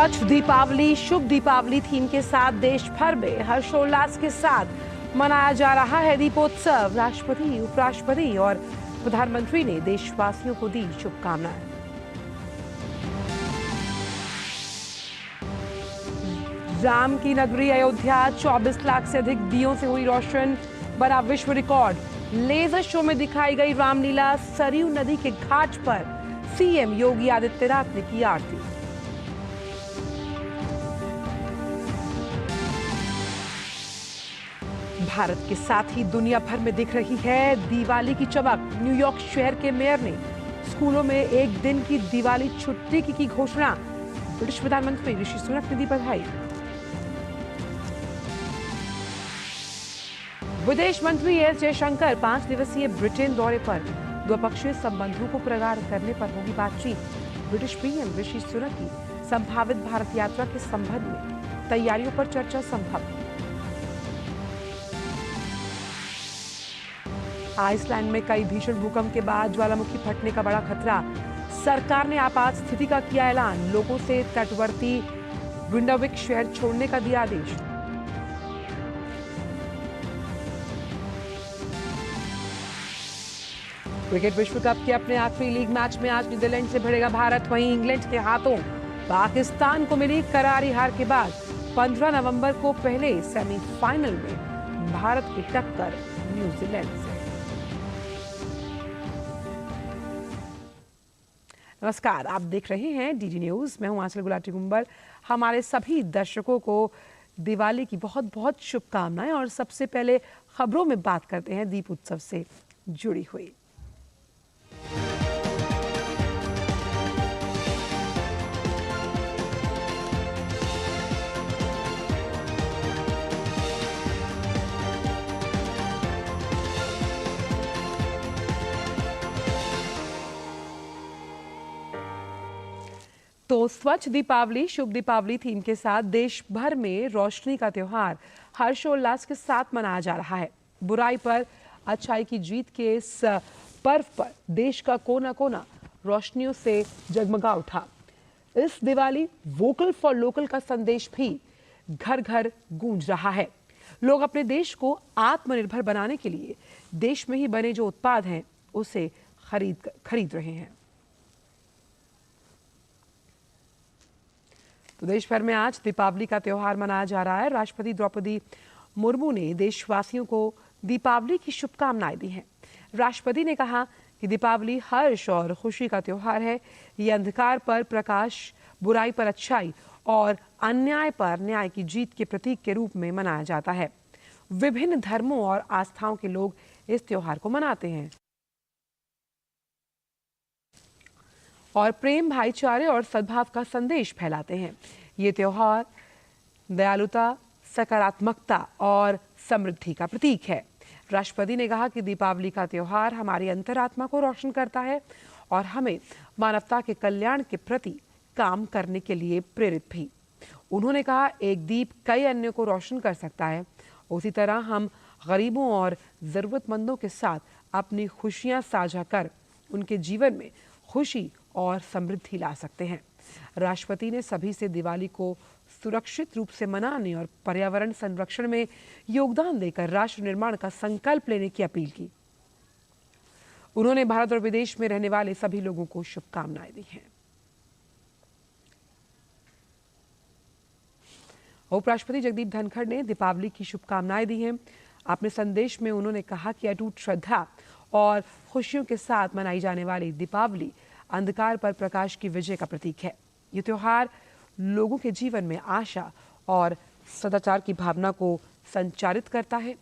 स्वच्छ दीपावली, शुभ दीपावली थीम के साथ देश भर में हर्षोल्लास के साथ मनाया जा रहा है दीपोत्सव। राष्ट्रपति, उपराष्ट्रपति और प्रधानमंत्री ने देशवासियों को दी शुभकामनाएं। राम की नगरी अयोध्या 24 लाख से अधिक दियों से हुई रोशन, बना विश्व रिकॉर्ड। लेजर शो में दिखाई गई रामलीला। सरयू नदी के घाट पर सीएम योगी आदित्यनाथ ने की आरती। भारत के साथ ही दुनिया भर में दिख रही है दिवाली की चमक। न्यूयॉर्क शहर के मेयर ने स्कूलों में एक दिन की दिवाली छुट्टी की घोषणा। ब्रिटिश प्रधानमंत्री ऋषि सुनक ने दी बधाई। विदेश मंत्री एस जयशंकर 5 दिवसीय ब्रिटेन दौरे पर। द्विपक्षीय संबंधों को प्रगाढ़ करने पर होगी बातचीत। ब्रिटिश पीएम ऋषि सुनक की संभावित भारत यात्रा के संबंध में तैयारियों पर चर्चा संभव। आइसलैंड में कई भीषण भूकंप के बाद ज्वालामुखी फटने का बड़ा खतरा। सरकार ने आपात स्थिति का किया ऐलान। लोगों से तटवर्ती विंडोविक शहर छोड़ने का दिया आदेश। क्रिकेट विश्व कप के अपने आखिरी लीग मैच में आज नीदरलैंड से भिड़ेगा भारत। वहीं इंग्लैंड के हाथों पाकिस्तान को मिली करारी हार के बाद 15 नवंबर को पहले सेमीफाइनल में भारत की टक्कर न्यूजीलैंड से। नमस्कार, आप देख रहे हैं डीडी न्यूज। मैं हूं आंचल गुलाटी गुंबर। हमारे सभी दर्शकों को दिवाली की बहुत बहुत शुभकामनाएं। और सबसे पहले खबरों में बात करते हैं दीप उत्सव से जुड़ी हुई। तो स्वच्छ दीपावली, शुभ दीपावली थीम के साथ देश भर में रोशनी का त्योहार हर्षोल्लास के साथ मनाया जा रहा है। बुराई पर अच्छाई की जीत के इस पर्व पर देश का कोना कोना रोशनियों से जगमगा उठा। इस दिवाली वोकल फॉर लोकल का संदेश भी घर घर गूंज रहा है। लोग अपने देश को आत्मनिर्भर बनाने के लिए देश में ही बने जो उत्पाद हैं उसे खरीद रहे हैं। तो देश भर में आज दीपावली का त्योहार मनाया जा रहा है। राष्ट्रपति द्रौपदी मुर्मू ने देशवासियों को दीपावली की शुभकामनाएं दी हैं। राष्ट्रपति ने कहा कि दीपावली हर्ष और खुशी का त्योहार है। ये अंधकार पर प्रकाश, बुराई पर अच्छाई और अन्याय पर न्याय की जीत के प्रतीक के रूप में मनाया जाता है। विभिन्न धर्मों और आस्थाओं के लोग इस त्योहार को मनाते हैं और प्रेम, भाईचारे और सद्भाव का संदेश फैलाते हैं। ये त्योहार दयालुता, सकारात्मकता और समृद्धि का प्रतीक है। राष्ट्रपति ने कहा कि दीपावली का त्योहार हमारी अंतरात्मा को रोशन करता है और हमें मानवता के कल्याण के प्रति काम करने के लिए प्रेरित भी। उन्होंने कहा, एक दीप कई अन्य को रोशन कर सकता है। उसी तरह हम गरीबों और जरूरतमंदों के साथ अपनी खुशियां साझा कर उनके जीवन में खुशी और समृद्धि ला सकते हैं। राष्ट्रपति ने सभी से दिवाली को सुरक्षित रूप से मनाने और पर्यावरण संरक्षण में योगदान देकर राष्ट्र निर्माण का संकल्प लेने की अपील की। उन्होंने भारत और विदेश में रहने वाले सभी लोगों को शुभकामनाएं दी हैं। उपराष्ट्रपति जगदीप धनखड़ ने दीपावली की शुभकामनाएं दी हैं। अपने संदेश में उन्होंने कहा कि अटूट श्रद्धा और खुशियों के साथ मनाई जाने वाली दीपावली अंधकार पर प्रकाश की विजय का प्रतीक है। ये त्योहार लोगों के जीवन में आशा और सदाचार की भावना को संचारित करता है।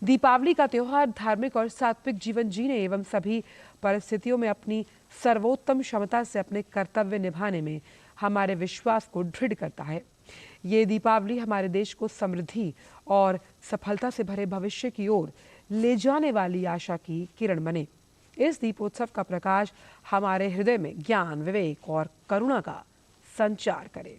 दीपावली का त्योहार धार्मिक और सात्विक जीवन जीने एवं सभी परिस्थितियों में अपनी सर्वोत्तम क्षमता से अपने कर्तव्य निभाने में हमारे विश्वास को दृढ़ करता है। ये दीपावली हमारे देश को समृद्धि और सफलता से भरे भविष्य की ओर ले जाने वाली आशा की किरण बने। इस दीपोत्सव का प्रकाश हमारे हृदय में ज्ञान, विवेक और करुणा का संचार करे।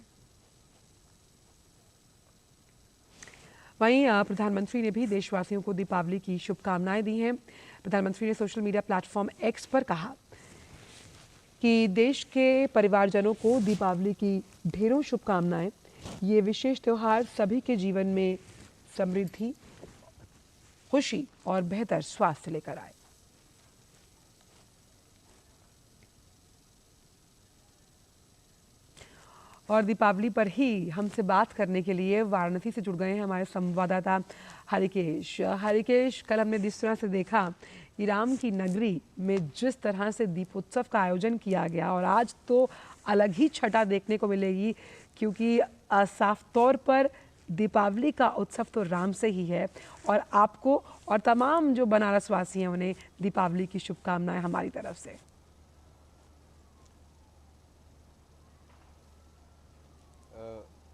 वहीं प्रधानमंत्री ने भी देशवासियों को दीपावली की शुभकामनाएं दी हैं। प्रधानमंत्री ने सोशल मीडिया प्लेटफॉर्म एक्स पर कहा कि देश के परिवारजनों को दीपावली की ढेरों शुभकामनाएं। ये विशेष त्यौहार सभी के जीवन में समृद्धि, खुशी और बेहतर स्वास्थ्य लेकर आए। और दीपावली पर ही हमसे बात करने के लिए वाराणसी से जुड़ गए हैं हमारे संवाददाता हरिकेश। हरिकेश, कल हमने जिस तरह से देखा कि राम की नगरी में जिस तरह से दीपोत्सव का आयोजन किया गया, और आज तो अलग ही छटा देखने को मिलेगी, क्योंकि साफ तौर पर दीपावली का उत्सव तो राम से ही है। और आपको और तमाम जो बनारस वासी हैं उन्हें दीपावली की शुभकामनाएं हमारी तरफ से।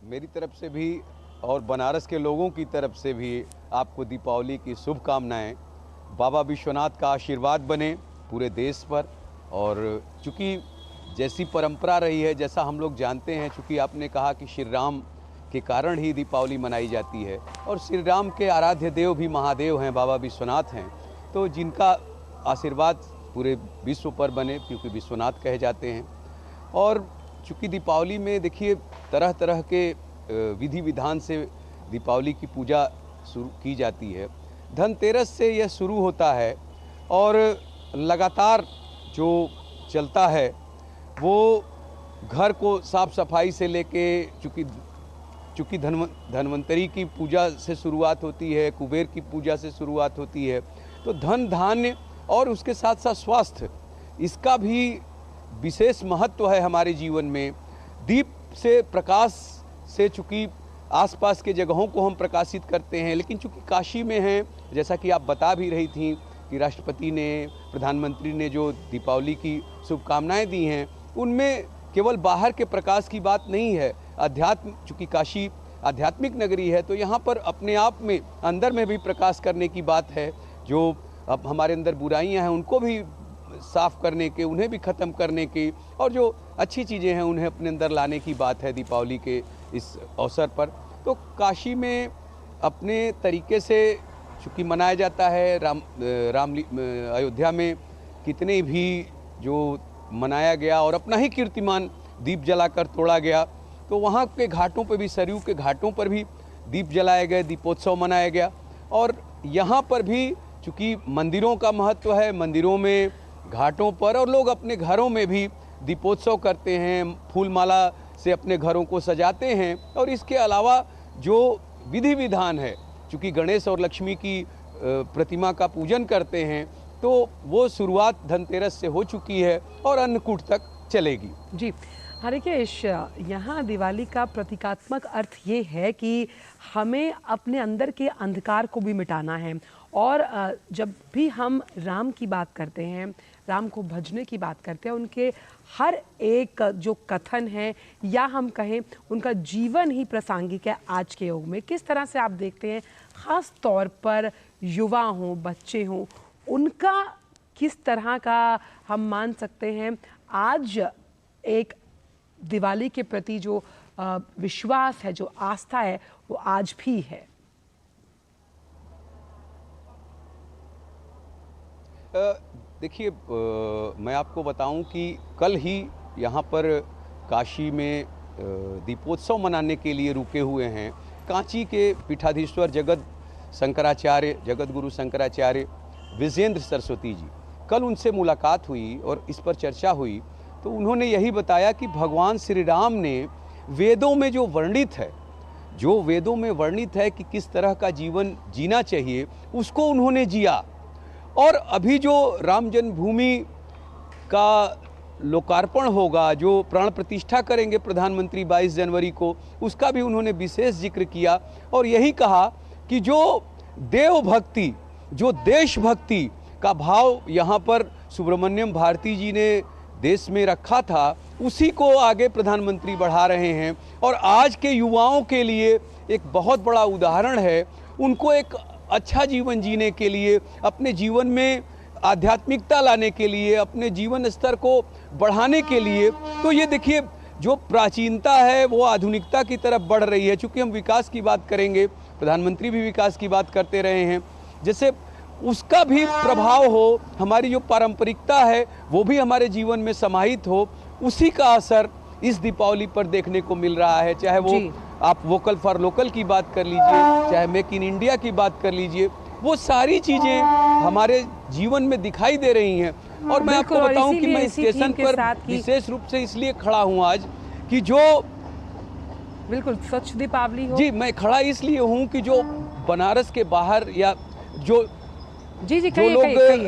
मेरी तरफ से भी और बनारस के लोगों की तरफ से भी आपको दीपावली की शुभकामनाएं। बाबा विश्वनाथ का आशीर्वाद बने पूरे देश पर। और चूँकि जैसी परंपरा रही है, जैसा हम लोग जानते हैं, चूँकि आपने कहा कि श्री राम के कारण ही दीपावली मनाई जाती है, और श्री राम के आराध्य देव भी महादेव हैं, बाबा विश्वनाथ हैं, तो जिनका आशीर्वाद पूरे विश्व पर बने, क्योंकि विश्वनाथ कहे जाते हैं। और चूँकि दीपावली में देखिए तरह तरह के विधि विधान से दीपावली की पूजा शुरू की जाती है। धनतेरस से यह शुरू होता है और लगातार जो चलता है वो घर को साफ सफाई से लेके, चूँकि धन्वंतरी की पूजा से शुरुआत होती है, कुबेर की पूजा से शुरुआत होती है, तो धन धान्य और उसके साथ साथ स्वास्थ्य, इसका भी विशेष महत्व है हमारे जीवन में। दीप से, प्रकाश से, चूँकि आसपास के जगहों को हम प्रकाशित करते हैं, लेकिन चूँकि काशी में हैं, जैसा कि आप बता भी रही थी कि राष्ट्रपति ने, प्रधानमंत्री ने जो दीपावली की शुभकामनाएं दी हैं, उनमें केवल बाहर के प्रकाश की बात नहीं है। अध्यात्म, चूँकि काशी आध्यात्मिक नगरी है, तो यहाँ पर अपने आप में अंदर में भी प्रकाश करने की बात है। जो अब हमारे अंदर बुराइयाँ हैं उनको भी साफ करने के, उन्हें भी ख़त्म करने की, और जो अच्छी चीज़ें हैं उन्हें अपने अंदर लाने की बात है दीपावली के इस अवसर पर। तो काशी में अपने तरीके से चूँकि मनाया जाता है। अयोध्या में कितने भी जो मनाया गया और अपना ही कीर्तिमान दीप जलाकर तोड़ा गया, तो वहाँ के घाटों पर भी, सरयू के घाटों पर भी दीप जलाए गए, दीपोत्सव मनाया गया। और यहाँ पर भी चूँकि मंदिरों का महत्व है, मंदिरों में, घाटों पर, और लोग अपने घरों में भी दीपोत्सव करते हैं, फूल माला से अपने घरों को सजाते हैं। और इसके अलावा जो विधि विधान है, चूँकि गणेश और लक्ष्मी की प्रतिमा का पूजन करते हैं, तो वो शुरुआत धनतेरस से हो चुकी है और अन्नकूट तक चलेगी। जी हरिकेश, यहाँ दिवाली का प्रतीकात्मक अर्थ ये है कि हमें अपने अंदर के अंधकार को भी मिटाना है। और जब भी हम राम की बात करते हैं, राम को भजने की बात करते हैं, उनके हर एक जो कथन है या हम कहें उनका जीवन ही प्रासंगिक है आज के युग में। किस तरह से आप देखते हैं, ख़ास तौर पर युवा हों, बच्चे हों, उनका किस तरह का हम मान सकते हैं आज एक दिवाली के प्रति जो विश्वास है, जो आस्था है, वो आज भी है? देखिए, मैं आपको बताऊं कि कल ही यहाँ पर काशी में दीपोत्सव मनाने के लिए रुके हुए हैं कांची के पीठाधीश्वर जगत गुरु शंकराचार्य विजेंद्र सरस्वती जी। कल उनसे मुलाकात हुई और इस पर चर्चा हुई, तो उन्होंने यही बताया कि भगवान श्री राम ने वेदों में जो वर्णित है कि किस तरह का जीवन जीना चाहिए, उसको उन्होंने जिया। और अभी जो राम जन्मभूमि का लोकार्पण होगा, जो प्राण प्रतिष्ठा करेंगे प्रधानमंत्री 22 जनवरी को, उसका भी उन्होंने विशेष जिक्र किया और यही कहा कि जो देवभक्ति, जो देशभक्ति का भाव यहाँ पर सुब्रमण्यम भारती जी ने देश में रखा था, उसी को आगे प्रधानमंत्री बढ़ा रहे हैं। और आज के युवाओं के लिए एक बहुत बड़ा उदाहरण है। उनको एक अच्छा जीवन जीने के लिए, अपने जीवन में आध्यात्मिकता लाने के लिए, अपने जीवन स्तर को बढ़ाने के लिए, तो ये देखिए जो प्राचीनता है वो आधुनिकता की तरफ बढ़ रही है। चूँकि हम विकास की बात करेंगे, प्रधानमंत्री भी विकास की बात करते रहे हैं। जैसे उसका भी प्रभाव हो, हमारी जो पारंपरिकता है वो भी हमारे जीवन में समाहित हो, उसी का असर इस दीपावली पर देखने को मिल रहा है। चाहे वो आप वोकल फॉर लोकल की बात कर लीजिए, चाहे मेक इन इंडिया की बात कर लीजिए, वो सारी चीज़ें हमारे जीवन में दिखाई दे रही हैं। और मैं आपको बताऊं कि मैं स्टेशन पर विशेष रूप से इसलिए खड़ा हूं आज कि जो बिल्कुल स्वच्छ दीपावली हो। जी, मैं खड़ा इसलिए हूं कि जो बनारस के बाहर या जो जो लोग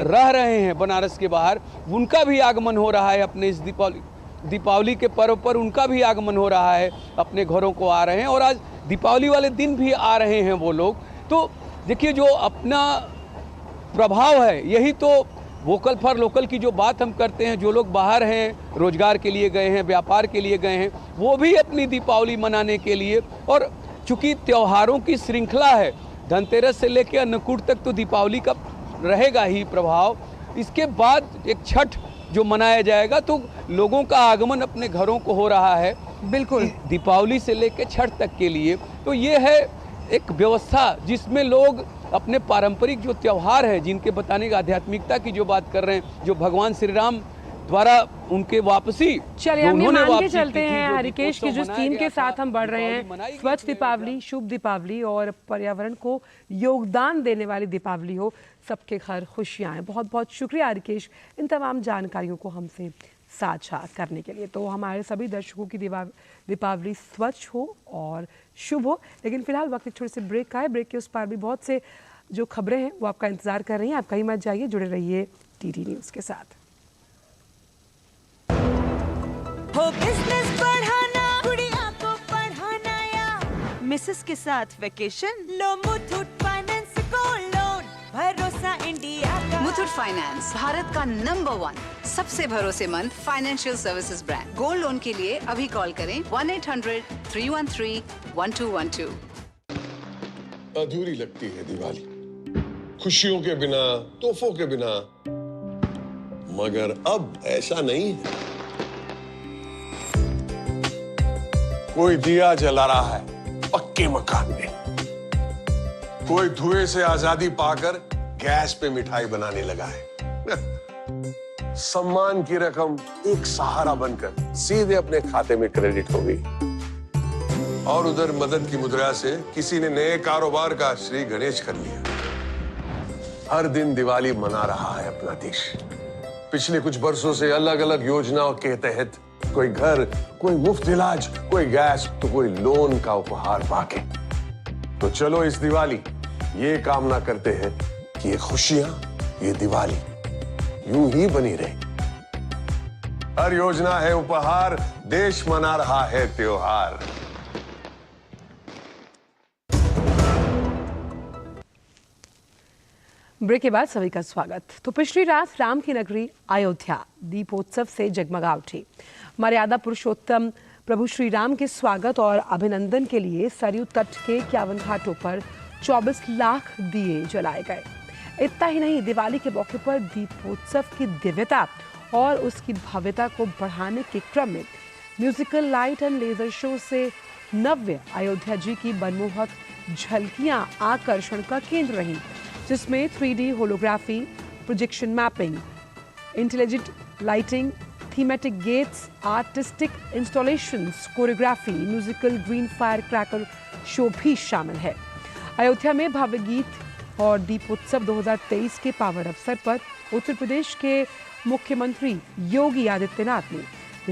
रह रहे हैं बनारस के बाहर, उनका भी आगमन हो रहा है अपने इस दीपावली के पर्व पर, उनका भी आगमन हो रहा है, अपने घरों को आ रहे हैं और आज दीपावली वाले दिन भी आ रहे हैं वो लोग। तो देखिए, जो अपना प्रभाव है, यही तो वोकल फॉर लोकल की जो बात हम करते हैं, जो लोग बाहर हैं, रोजगार के लिए गए हैं, व्यापार के लिए गए हैं, वो भी अपनी दीपावली मनाने के लिए, और चूंकि त्योहारों की श्रृंखला है, धनतेरस से लेकर अन्नकूट तक तो दीपावली का रहेगा ही प्रभाव। इसके बाद एक छठ जो मनाया जाएगा, तो लोगों का आगमन अपने घरों को हो रहा है बिल्कुल दीपावली से लेकर छठ तक के लिए। तो ये है एक व्यवस्था जिसमें लोग अपने पारंपरिक जो त्योहार है, जिनके बताने का आध्यात्मिकता की जो बात कर रहे हैं, जो भगवान श्री राम द्वारा उनके वापसी, चलिए हम ये मान के चलते हैं हरिकेश की जिस थीम के साथ हम बढ़ रहे हैं, स्वच्छ दीपावली, शुभ दीपावली और पर्यावरण को योगदान देने वाली दीपावली हो, सबके घर खुशियां आए। बहुत बहुत शुक्रिया हरिकेश इन तमाम जानकारियों को हमसे साझा करने के लिए। तो हमारे सभी दर्शकों की दीपावली स्वच्छ हो और शुभ हो। लेकिन फिलहाल वक्त एक छोटे से ब्रेक का है। ब्रेक के उस पार भी बहुत से जो खबरें हैं वो आपका इंतजार कर रही हैं। आप कहीं मत जाइए, जुड़े रहिए टीटी न्यूज़ के साथ। हो बिजनेस बढ़ाना, गुड़िया को पढ़ाना या मिसेस के साथ वेकेशन, लो मुथूट फाइनेंस गोल्ड लोन, भरोसा इंडिया का। मुथूट फाइनेंस भारत का नंबर 1 सबसे भरोसेमंद financial services brand. Gold loan के लिए अभी कॉल करें 1-800-313-1212। अधूरी लगती है दिवाली, खुशियों के बिना, तोहफों के बिना। मगर अब ऐसा नहीं है। कोई दिया जला रहा है पक्के मकान में, कोई धुएं से आजादी पाकर गैस पे मिठाई बनाने लगा है। सम्मान की रकम एक सहारा बनकर सीधे अपने खाते में क्रेडिट हो गई, और उधर मदद की मुद्रा से किसी ने नए कारोबार का श्री गणेश कर लिया। हर दिन दिवाली मना रहा है अपना देश। पिछले कुछ बरसों से अलग अलग योजनाओं के तहत कोई घर, कोई मुफ्त इलाज, कोई गैस, तो कोई लोन का उपहार पाके। तो चलो इस दिवाली ये कामना करते हैं कि ये खुशियां, ये दिवाली यूं ही बनी रहे। हर योजना है उपहार, देश मना रहा है त्योहार। ब्रेक के बाद सभी का स्वागत। तो पिछली रात राम की नगरी अयोध्या दीपोत्सव से जगमगा उठी। मर्यादा पुरुषोत्तम प्रभु श्री राम के स्वागत और अभिनंदन के लिए सरयू तट के 51 घाटों पर 24 लाख दिए जलाए गए। इतना ही नहीं, दिवाली के मौके पर दीपोत्सव की दिव्यता और उसकी भव्यता को बढ़ाने के क्रम में musical light and laser show से नव्य अयोध्या जी की मनमोहक झलकियां आकर्षण का केंद्र रहीं, जिसमें 3D holography, projection mapping, intelligent lighting, thematic gates, artistic installations, choreography, musical green fire cracker show भी शामिल है। अयोध्या में भव्य गीत और दीपोत्सव 2023 के पावन अवसर पर उत्तर प्रदेश के मुख्यमंत्री योगी आदित्यनाथ ने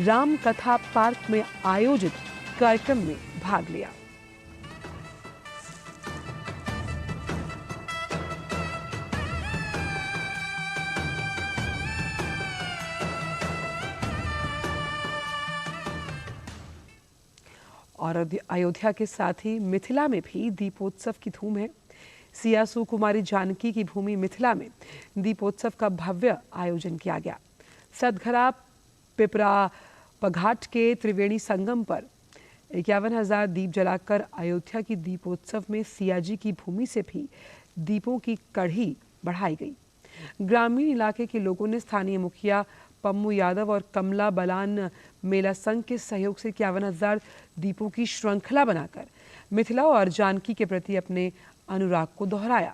राम कथा पार्क में आयोजित कार्यक्रम में भाग लिया। और अयोध्या के साथ ही मिथिला में भी दीपोत्सव की धूम है। सियासू कुमारी जानकी की भूमि मिथिला में दीपोत्सव का भव्य आयोजन किया गया। सतघरा पिपरा पघाट के त्रिवेणी संगम पर 51,000 दीप जलाकर अयोध्या की दीपोत्सव में सियाजी की भूमि से भी दीपों की कड़ी बढ़ाई गई। ग्रामीण इलाके के लोगों ने स्थानीय मुखिया पम्मू यादव और कमला बलान मेला संघ के सहयोग से 51,000 दीपों की श्रृंखला बनाकर मिथिला और जानकी के प्रति अपने अनुराग को दोहराया।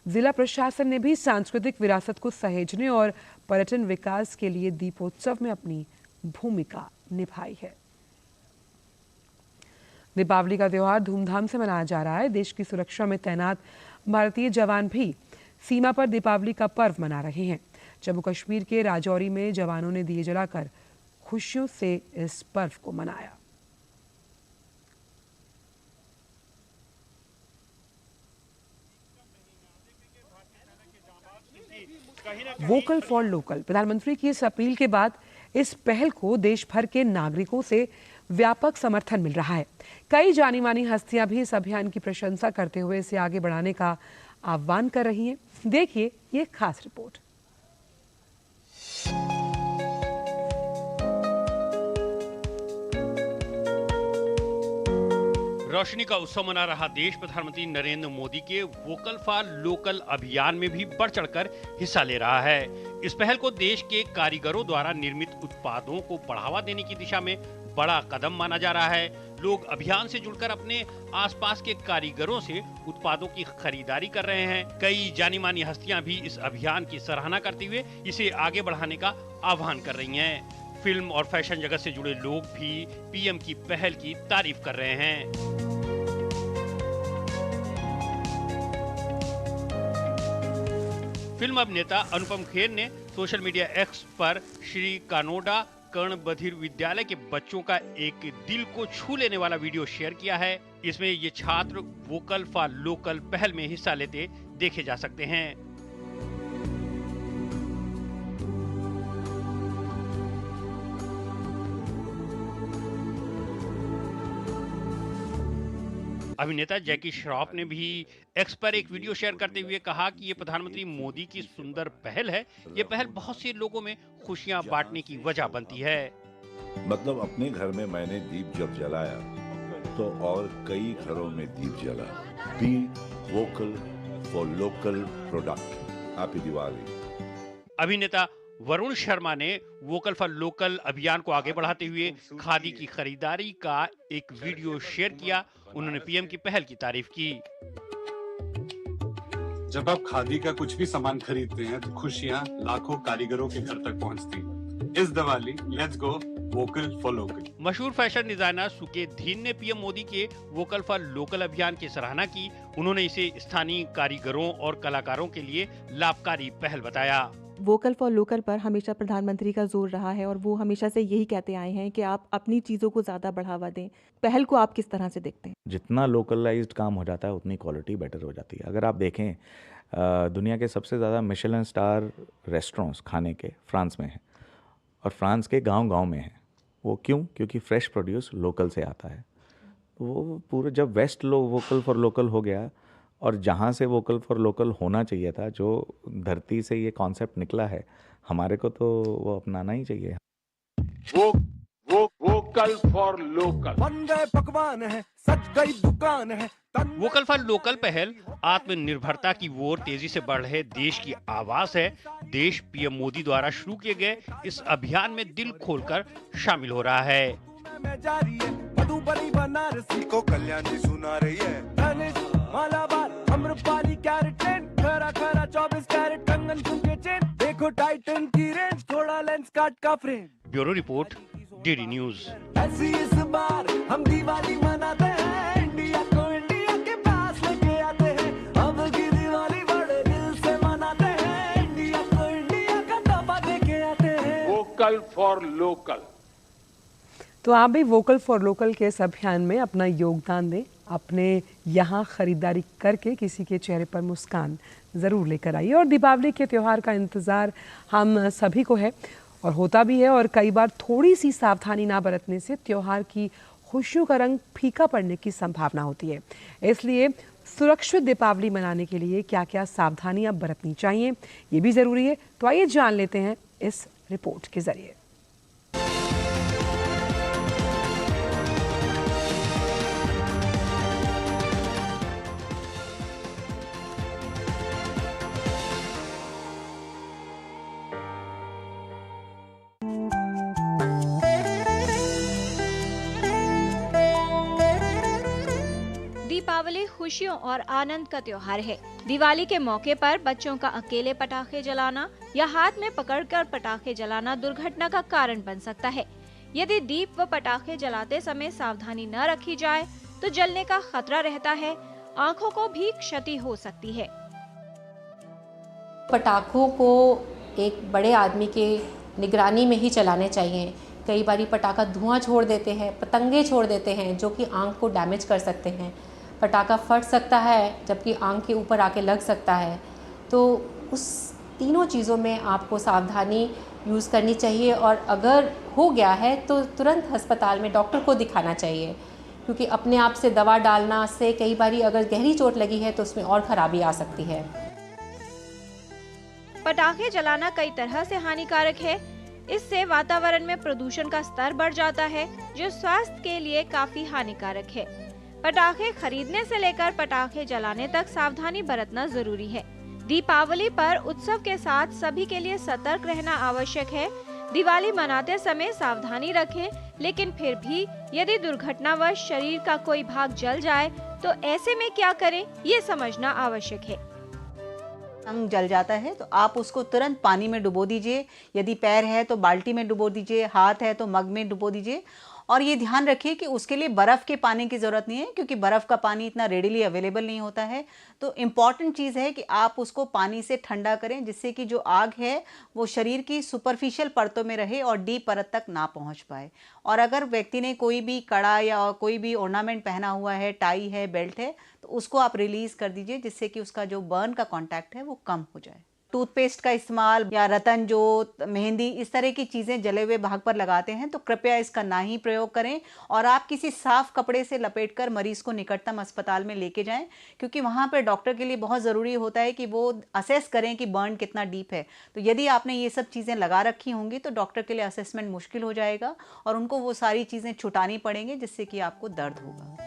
जिला प्रशासन ने भी सांस्कृतिक विरासत को सहेजने और पर्यटन विकास के लिए दीपोत्सव में अपनी भूमिका निभाई है। दीपावली का त्योहार धूमधाम से मनाया जा रहा है। देश की सुरक्षा में तैनात भारतीय जवान भी सीमा पर दीपावली का पर्व मना रहे हैं। जम्मू कश्मीर के राजौरी में जवानों ने दिए जलाकर खुशियों से इस पर्व को मनाया। वोकल फॉर लोकल, प्रधानमंत्री की इस अपील के बाद इस पहल को देश भर के नागरिकों से व्यापक समर्थन मिल रहा है। कई जानी मानी हस्तियां भी इस अभियान की प्रशंसा करते हुए इसे आगे बढ़ाने का आह्वान कर रही हैं। देखिए ये खास रिपोर्ट। रोशनी का उत्सव मना रहा देश प्रधानमंत्री नरेंद्र मोदी के वोकल फॉर लोकल अभियान में भी बढ़ चढ़कर हिस्सा ले रहा है। इस पहल को देश के कारीगरों द्वारा निर्मित उत्पादों को बढ़ावा देने की दिशा में बड़ा कदम माना जा रहा है। लोग अभियान से जुड़कर अपने आसपास के कारीगरों से उत्पादों की खरीदारी कर रहे हैं। कई जानी मानी हस्तियां भी इस अभियान की सराहना करते हुए इसे आगे बढ़ाने का आह्वान कर रही हैं। फिल्म और फैशन जगत से जुड़े लोग भी पीएम की पहल की तारीफ कर रहे हैं। फिल्म अभिनेता अनुपम खेर ने सोशल मीडिया एक्स पर श्री कानोडा कर्ण बधिर विद्यालय के बच्चों का एक दिल को छू लेने वाला वीडियो शेयर किया है। इसमें ये छात्र वोकल फॉर लोकल पहल में हिस्सा लेते देखे जा सकते हैं। अभिनेता जैकी श्रॉफ ने भी एक्स पर एक वीडियो शेयर करते हुए कहा कि ये प्रधानमंत्री मोदी की सुंदर पहल है। ये पहल बहुत से लोगों में खुशियां बांटने की वजह बनती है। मतलब अपने घर में मैंने दीप जब जलाया तो और कई घरों में दीप जला। Be vocal for local product. Happy Diwali. अभिनेता वरुण शर्मा ने वोकल फॉर लोकल अभियान को आगे बढ़ाते हुए खादी की खरीदारी का एक वीडियो शेयर किया। उन्होंने पीएम की पहल की तारीफ की। जब आप खादी का कुछ भी सामान खरीदते हैं तो खुशियां लाखों कारीगरों के घर तक पहुंचती हैं। इस Diwali let's go vocal for local. मशहूर फैशन डिजाइनर सुकेत धीन ने पीएम मोदी के वोकल फॉर लोकल अभियान की सराहना की। उन्होंने इसे स्थानीय कारीगरों और कलाकारों के लिए लाभकारी पहल बताया। वोकल फॉर लोकल पर हमेशा प्रधानमंत्री का जोर रहा है और वो हमेशा से यही कहते आए हैं कि आप अपनी चीज़ों को ज़्यादा बढ़ावा दें। पहल को आप किस तरह से देखते हैं? जितना लोकलाइज्ड काम हो जाता है उतनी क्वालिटी बेटर हो जाती है। अगर आप देखें दुनिया के सबसे ज़्यादा मिशेलिन स्टार रेस्टोरेंट्स खाने के फ्रांस में हैं और फ्रांस के गांव-गांव में हैं। वो क्यों? क्योंकि फ्रेश प्रोड्यूस लोकल से आता है। वो पूरे जब वेस्ट लोग वोकल फॉर लोकल हो गया और जहाँ से वोकल फॉर लोकल होना चाहिए था, जो धरती से ये कॉन्सेप्ट निकला है, हमारे को तो वो अपनाना ही चाहिए। Vocal for local. बन गए पकवान है, सज गई दुकान है। वोकल फॉर लोकल पहल आत्मनिर्भरता की ओर तेजी से बढ़ रहे देश की आवाज है। देश पीएम मोदी द्वारा शुरू किए गए इस अभियान में दिल खोलकर शामिल हो रहा है। बनारसी को कल्याणी सुना रही है। मालाबार अम्रपाली कैरेट चेन, खरा खरा 24 कैरेट कंगन झुमके चेन। देखो टाइटन की रेंज, थोड़ा लेंस काट का frame. Bureau report, DD news. ऐसी इस बार हम दिवाली मनाते हैं, इंडिया को इंडिया के पास लेके आते हैं। अब की दिवाली बड़े दिल से मनाते हैं, इंडिया को इंडिया का तोहफा देके आते हैं। Vocal for local. तो आप भी वोकल फॉर लोकल के इस अभियान में अपना योगदान दें। अपने यहाँ खरीदारी करके किसी के चेहरे पर मुस्कान ज़रूर लेकर आइए। और दीपावली के त्यौहार का इंतज़ार हम सभी को है और होता भी है, और कई बार थोड़ी सी सावधानी ना बरतने से त्यौहार की खुशियों का रंग फीका पड़ने की संभावना होती है। इसलिए सुरक्षित दीपावली मनाने के लिए क्या क्या सावधानियाँ बरतनी चाहिए, ये भी ज़रूरी है। तो आइए जान लेते हैं इस रिपोर्ट के ज़रिए। दीपावली खुशियों और आनंद का त्योहार है। दिवाली के मौके पर बच्चों का अकेले पटाखे जलाना या हाथ में पकड़कर पटाखे जलाना दुर्घटना का कारण बन सकता है। यदि दीप व पटाखे जलाते समय सावधानी न रखी जाए तो जलने का खतरा रहता है, आंखों को भी क्षति हो सकती है। पटाखों को एक बड़े आदमी के निगरानी में ही चलाने चाहिए। कई बारी पटाखा धुआं छोड़ देते हैं, पतंगे छोड़ देते हैं जो कि आंख को डैमेज कर सकते हैं। पटाखा फट सकता है जबकि आंख के ऊपर आके लग सकता है। तो उस तीनों चीज़ों में आपको सावधानी यूज़ करनी चाहिए और अगर हो गया है तो तुरंत अस्पताल में डॉक्टर को दिखाना चाहिए, क्योंकि अपने आप से दवा डालना से कई बारी अगर गहरी चोट लगी है तो उसमें और खराबी आ सकती है। पटाखे जलाना कई तरह से हानिकारक है। इससे वातावरण में प्रदूषण का स्तर बढ़ जाता है जो स्वास्थ्य के लिए काफी हानिकारक है। पटाखे खरीदने से लेकर पटाखे जलाने तक सावधानी बरतना जरूरी है। दीपावली पर उत्सव के साथ सभी के लिए सतर्क रहना आवश्यक है। दिवाली मनाते समय सावधानी रखें, लेकिन फिर भी यदि दुर्घटनावश शरीर का कोई भाग जल जाए तो ऐसे में क्या करें, ये समझना आवश्यक है। अंग जल जाता है तो आप उसको तुरंत पानी में डुबो दीजिए। यदि पैर है तो बाल्टी में डुबो दीजिए, हाथ है तो मग में डुबो दीजिए। और ये ध्यान रखिए कि उसके लिए बर्फ़ के पानी की ज़रूरत नहीं है, क्योंकि बर्फ़ का पानी इतना रेडिली अवेलेबल नहीं होता है। तो इम्पॉर्टेंट चीज़ है कि आप उसको पानी से ठंडा करें, जिससे कि जो आग है वो शरीर की सुपरफिशियल परतों में रहे और डीप परत तक ना पहुंच पाए। और अगर व्यक्ति ने कोई भी कड़ा या कोई भी ऑर्नामेंट पहना हुआ है, टाई है, बेल्ट है, तो उसको आप रिलीज़ कर दीजिए, जिससे कि उसका जो बर्न का कॉन्टैक्ट है वो कम हो जाए। टूथपेस्ट का इस्तेमाल या रतन जोत, मेहंदी, इस तरह की चीज़ें जले हुए भाग पर लगाते हैं तो कृपया इसका ना ही प्रयोग करें। और आप किसी साफ कपड़े से लपेटकर मरीज़ को निकटतम अस्पताल में लेके जाएं, क्योंकि वहाँ पर डॉक्टर के लिए बहुत ज़रूरी होता है कि वो असेस करें कि बर्न कितना डीप है। तो यदि आपने ये सब चीज़ें लगा रखी होंगी तो डॉक्टर के लिए असेसमेंट मुश्किल हो जाएगा और उनको वो सारी चीज़ें छुटानी पड़ेंगी, जिससे कि आपको दर्द होगा।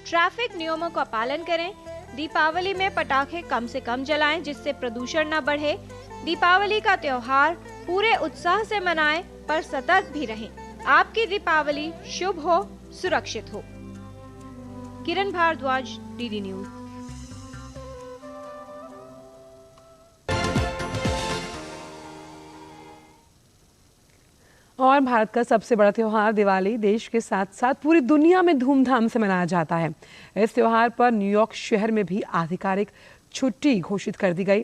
ट्रैफिक नियमों का पालन करें। दीपावली में पटाखे कम से कम जलाएं, जिससे प्रदूषण न बढ़े। दीपावली का त्योहार पूरे उत्साह से मनाएं, पर सतर्क भी रहें। आपकी दीपावली शुभ हो, सुरक्षित हो। किरण भारद्वाज, डीडी न्यूज। और भारत का सबसे बड़ा त्यौहार दिवाली देश के साथ साथ पूरी दुनिया में धूमधाम से मनाया जाता है। इस त्यौहार पर न्यूयॉर्क शहर में भी आधिकारिक छुट्टी घोषित कर दी गई।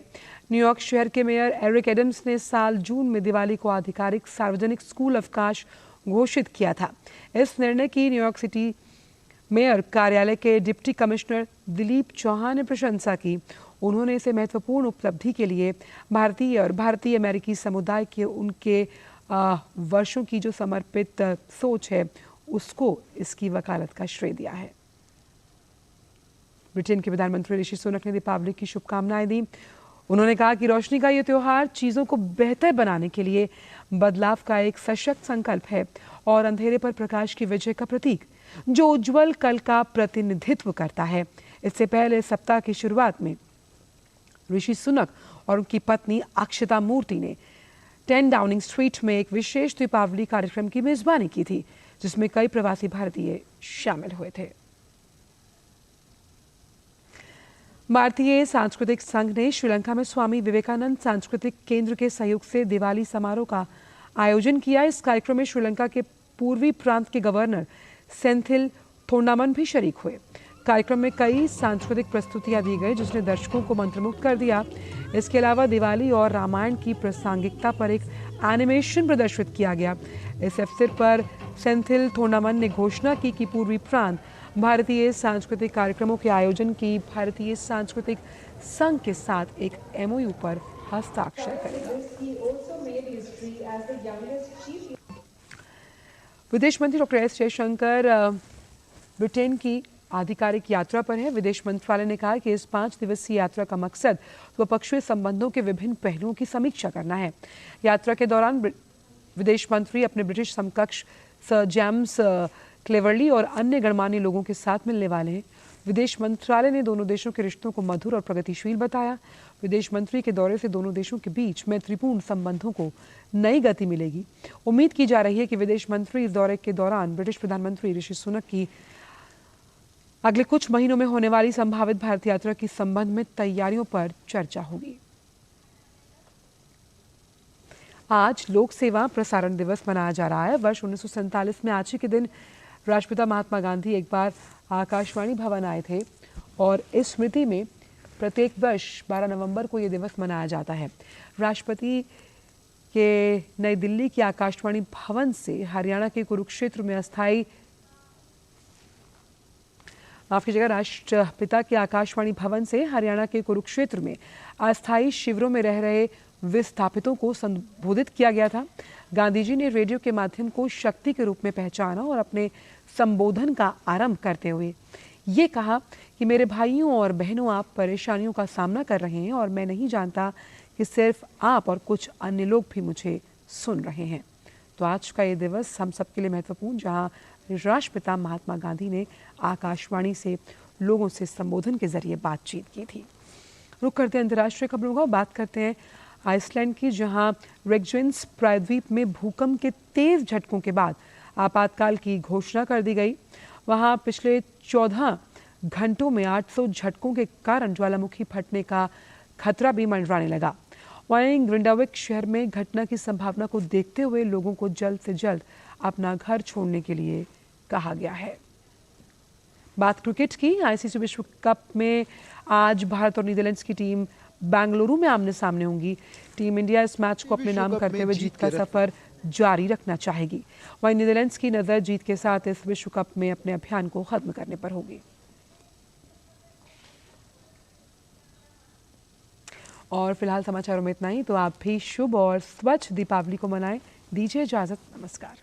न्यूयॉर्क शहर के मेयर एरिक एडम्स ने साल जून में दिवाली को आधिकारिक सार्वजनिक स्कूल अवकाश घोषित किया था। इस निर्णय की न्यूयॉर्क सिटी मेयर कार्यालय के डिप्टी कमिश्नर दिलीप चौहान ने प्रशंसा की। उन्होंने इसे महत्वपूर्ण उपलब्धि के लिए भारतीय और भारतीय अमेरिकी समुदाय के उनके वर्षों की जो समर्पित सोच है उसको इसकी वकालत का श्रेय दिया है। ब्रिटेन के प्रधानमंत्री ऋषि सुनक ने दीपावली की शुभकामनाएं दी। उन्होंने कहा कि रोशनी का ये त्योहार चीज़ों को बेहतर बनाने के लिए बदलाव का एक सशक्त संकल्प है और अंधेरे पर प्रकाश की विजय का प्रतीक, जो उज्जवल कल का प्रतिनिधित्व करता है। इससे पहले सप्ताह की शुरुआत में ऋषि सुनक और उनकी पत्नी अक्षता मूर्ति ने 10 डाउनिंग स्ट्रीट में एक विशेष दीपावली कार्यक्रम की मेजबानी की थी, जिसमें कई प्रवासी भारतीय शामिल हुए थे। भारतीय सांस्कृतिक संघ ने श्रीलंका में स्वामी विवेकानंद सांस्कृतिक केंद्र के सहयोग से दिवाली समारोह का आयोजन किया। इस कार्यक्रम में श्रीलंका के पूर्वी प्रांत के गवर्नर सेंथिल थोंडामन भी शरीक हुए। कार्यक्रम में कई सांस्कृतिक प्रस्तुतियां दी गई, जिसने दर्शकों को मंत्रमुग्ध कर दिया। इसके अलावा दिवाली और रामायण की प्रासंगिकता पर एक एनिमेशन प्रदर्शित किया गया। इस अवसर पर सेंथिल थोंडामन ने घोषणा की कि पूर्वी प्रांत भारतीय सांस्कृतिक कार्यक्रमों के आयोजन की भारतीय सांस्कृतिक संघ के साथ एक MOU पर हस्ताक्षर करेगा। विदेश मंत्री डॉक्टर एस जयशंकर ब्रिटेन की आधिकारिक यात्रा पर है। विदेश मंत्रालय ने कहा कि इस 5 दिवसीय यात्रा का मकसद द्विपक्षीय संबंधों के विभिन्न पहलुओं की समीक्षा करना है। यात्रा के दौरान विदेश मंत्री अपने ब्रिटिश समकक्ष सर जेम्स क्लेवरली और अन्य गणमान्य लोगों के साथ मिलने वाले हैं। विदेश मंत्रालय ने दोनों देशों के रिश्तों को मधुर और प्रगतिशील बताया। विदेश मंत्री के दौरे से दोनों देशों के बीच मैत्रीपूर्ण संबंधों को नई गति मिलेगी। उम्मीद की जा रही है कि विदेश मंत्री इस दौरे के दौरान ब्रिटिश प्रधानमंत्री ऋषि सुनक की अगले कुछ महीनों में होने वाली संभावित भारत यात्रा के संबंध में तैयारियों पर चर्चा होगी। आज लोक सेवा प्रसारण दिवस मनाया जा रहा है। वर्ष 1947 में आज ही के दिन राष्ट्रपिता महात्मा गांधी एक बार आकाशवाणी भवन आए थे और इस स्मृति में प्रत्येक वर्ष 12 नवंबर को यह दिवस मनाया जाता है। राष्ट्रपति के नई दिल्ली के आकाशवाणी भवन से हरियाणा के कुरुक्षेत्र में अस्थायी राष्ट्रपिता के आकाशवाणी भवन से हरियाणा के कुरुक्षेत्र में अस्थायी शिविरों में रह रहे विस्थापितों को संबोधित किया गया था। गांधी जी ने रेडियो के माध्यम को शक्ति के रूप में पहचाना और अपने संबोधन का आरंभ करते हुए ये कहा कि मेरे भाइयों और बहनों, आप परेशानियों का सामना कर रहे हैं और मैं नहीं जानता कि सिर्फ आप और कुछ अन्य लोग भी मुझे सुन रहे हैं। तो आज का ये दिवस हम सबके लिए महत्वपूर्ण, जहां राष्ट्रपिता महात्मा गांधी ने आकाशवाणी से लोगों से संबोधन के जरिए बातचीत की थी। रुक करते हैं अंतर्राष्ट्रीय खबरों का। बात करते हैं आइसलैंड की, जहां रेक्जेंस प्रायद्वीप में भूकंप के तेज झटकों के बाद आपातकाल की घोषणा कर दी गई। वहां पिछले 14 घंटों में 800 झटकों के कारण ज्वालामुखी फटने का खतरा भी मंडराने लगा। वहीं ग्रिंडाविक शहर में घटना की संभावना को देखते हुए लोगों को जल्द से जल्द अपना घर छोड़ने के लिए कहा गया है। बात क्रिकेट की। आईसीसी विश्व कप में आज भारत और नीदरलैंड्स की टीम बेंगलुरु में आमने सामने होंगी। टीम इंडिया इस मैच को अपने नाम करते हुए जीत का सफर जारी रखना चाहेगी। वहीं नीदरलैंड्स की नजर जीत के साथ इस विश्व कप में अपने अभियान को खत्म करने पर होगी। और फिलहाल समाचारों में इतना ही। तो आप भी शुभ और स्वच्छ दीपावली को मनाएं। दीजिए इजाजत। नमस्कार।